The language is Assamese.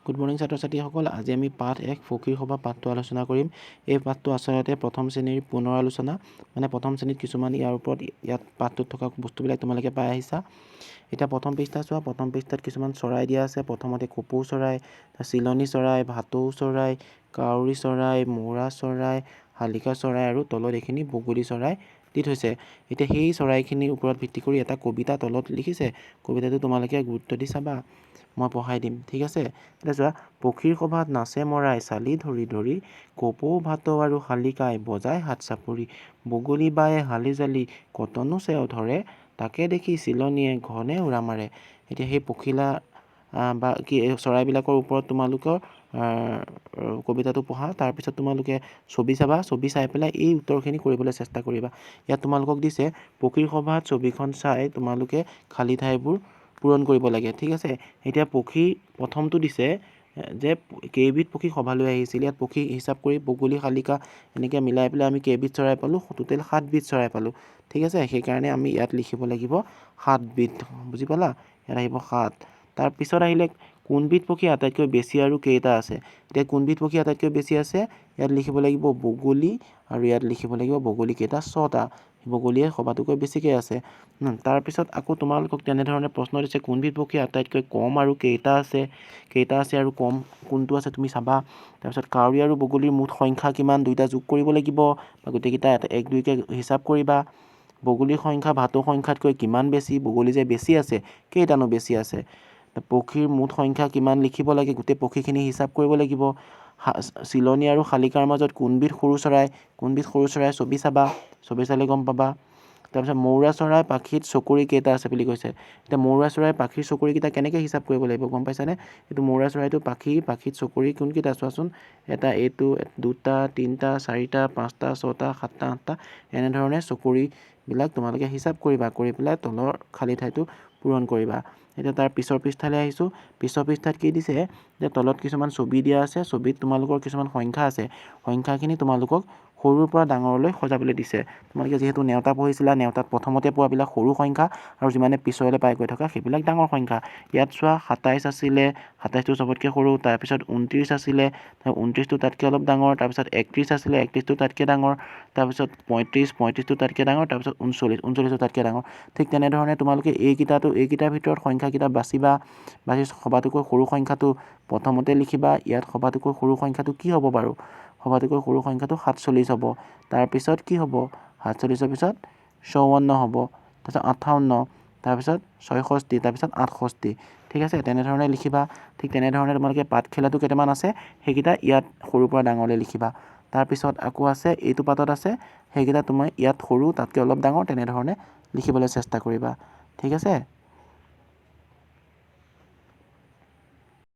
গুড মৰ্নিং ছাত্ৰ ছাত্ৰীসকল, আজি আমি পাঠ 1 ফকীৰ সভা পাঠটো আলোচনা কৰিম। এই পাঠটো আচলতে প্ৰথম শ্ৰেণীৰ পুনৰ আলোচনা, মানে প্ৰথম শ্ৰেণীত কিছুমান ইয়াৰ ওপৰত ইয়াত পাঠটোত থকা বস্তুবিলাক তোমালোকে পাই আহিছা। এতিয়া প্ৰথম পৃষ্ঠা চোৱা। প্ৰথম পৃষ্ঠাত কিছুমান চৰাই দিয়া আছে। প্ৰথমতে কপৌ চৰাই, চিলনী চৰাই, ভাটৌ চৰাই, কাউৰী চৰাই, মৌৰা চৰাই, শালিকা চৰাই আৰু তলত এইখিনি বগলী চৰাই দি থৈছে। এতিয়া সেই চৰাইখিনিৰ ওপৰত ভিত্তি কৰি এটা কবিতা তলত লিখিছে। কবিতাটো তোমালোকে গুৰুত্ব দি চাবা, মই পঢ়াই দিম, ঠিক আছে। এতিয়া চোৱা, পক্ষীৰ সভাত নাচে মৰাই চালি ধৰি ধৰি, কপৌ ভাটৌ আৰু শালিকাই বজাই হাত চাপৰি, বগলী বায়ে হালি জালি কতনো চেও ধৰে, তাকে দেখি চিলনীয়ে ঘনে উৰা মাৰে। এতিয়া সেই পখিলা বা কি চৰাইবিলাকৰ ওপৰত তোমালোকৰ কবিতাটো পঢ়া, তাৰপিছত তোমালোকে ছবি চাবা। ছবি চাই পেলাই এই উত্তৰখিনি কৰিবলৈ চেষ্টা কৰিবা। ইয়াত তোমালোকক দিছে পক্ষীৰ সভাত ছবিখন চাই তোমালোকে খালী ঠাইবোৰ পূৰণ কৰিব লাগে, ঠিক আছে। এতিয়া পক্ষী প্ৰথমটো দিছে যে কেইবিধ পক্ষী সভালৈ আহিছিল। ইয়াত পক্ষী হিচাপ কৰি বগলী, শালিকা এনেকৈ মিলাই পেলাই আমি কেইবিধ চৰাই পালোঁ, টোটেল 7 বিধ চৰাই পালোঁ, ঠিক আছে। সেইকাৰণে আমি ইয়াত লিখিব লাগিব 7 বিধ, বুজি পালা। ইয়াত আহিব 7। তাৰপিছত আহিলে কোনবিধ পক্ষী আটাইতকৈ বেছি আৰু কেইটা আছে। এতিয়া কোনবিধ পক্ষী আটাইতকৈ বেছি আছে, ইয়াত লিখিব লাগিব বগলী, আৰু ইয়াত লিখিব লাগিব বগলী কেইটা 6টা। বগলীয়ে সবাতোকৈ বেছিকৈ আছে। তাৰপিছত আকৌ তোমালোকক তেনেধৰণে প্ৰশ্ন দিছে কোনবিধ পক্ষী আটাইতকৈ কম আৰু কেইটা আছে আৰু কম কোনটো আছে তুমি চাবা। তাৰপিছত কাউৰী আৰু বগলীৰ মুঠ সংখ্যা কিমান, দুইটা যোগ কৰিব লাগিব বা গোটেইকেইটা 1 2কৈ হিচাপ কৰিবা। বগলীৰ সংখ্যা ভাটৌ সংখ্যাতকৈ কিমান বেছি, বগলী যে বেছি আছে, কেইটানো বেছি আছে। পক্ষীৰ মুঠ সংখ্যা কিমান লিখিব লাগে, গোটেই পক্ষীখিনি হিচাপ কৰিব লাগিব। চিলনী আৰু শালিকাৰ মাজত কোনবিধ সৰু চৰাই ছবি চাবা, ছবি চালে গম পাবা। তাৰপিছত মৌৰা চৰাই পাখিত চকৰি কেইটা আছে বুলি কৈছে। এতিয়া মৌৰা চৰাই পাখিৰ চকৰিকেইটা কেনেকৈ হিচাপ কৰিব লাগিব গম পাইছানে। এইটো মৌৰা চৰাইটো পাখিত চকৰি কোনকেইটা চোৱাচোন। এটা, এইটো 2টা 3টা 4টা 5টা 6টা 7টা 8টা, এনেধৰণে চকৰিবিলাক তোমালোকে হিচাপ কৰিবা, কৰি পেলাই তলৰ খালী ঠাইটো পূৰণ কৰিবা। এতিয়া তাৰ পিছৰ পৃষ্ঠালৈ আহিছোঁ। পিছৰ পৃষ্ঠাত কি দিছে যে তলত কিছুমান ছবি দিয়া আছে। ছবিত তোমালোকৰ কিছুমান সংখ্যা আছে। সংখ্যাখিনি তোমালোকক সৰুৰ পৰা ডাঙৰলৈ সজাবলৈ দিছে। তোমালোকে যিহেতু নেওতা পঢ়িছিলা, নেওতাত প্ৰথমতে পোৱাবিলাক সৰু সংখ্যা আৰু যিমানে পিছলৈ পাই গৈ থকা সেইবিলাক ডাঙৰ সংখ্যা। ইয়াত চোৱা 27 আছিলে, 27টো চবতকৈ সৰু। তাৰপিছত 29 আছিলে, 29টো তাতকৈ অলপ ডাঙৰ। তাৰপিছত 31 আছিলে, 31টো তাতকৈ ডাঙৰ। তাৰপিছত 35টো তাতকৈ ডাঙৰ। তাৰপিছত 39টো তাতকৈ ডাঙৰ। ঠিক তেনেধৰণে তোমালোকে এইকেইটাৰ ভিতৰত সংখ্যাকেইটা বাচি সবাতোকৈ সৰু সংখ্যাটো প্ৰথমতে লিখিবা। ইয়াত সবাতোকৈ সৰু সংখ্যাটো কি হ'ব বাৰু, সবাতোকৈ সৰু সংখ্যাটো 47 হ'ব। তাৰপিছত কি হ'ব, 47ৰ পিছত 54 হ'ব, তাৰপিছত 58, তাৰপিছত 66, তাৰপিছত 68, ঠিক আছে। তেনেধৰণে লিখিবা। ঠিক তেনেধৰণে তোমালোকে পাতখিলাটো কেইটামান আছে, সেইকেইটা ইয়াত সৰুৰ পৰা ডাঙৰলৈ লিখিবা। তাৰপিছত আকৌ আছে এইটো পাতত আছে, সেইকেইটা তোমাৰ ইয়াত সৰু, তাতকৈ অলপ ডাঙৰ, তেনেধৰণে লিখিবলৈ চেষ্টা কৰিবা, ঠিক আছে।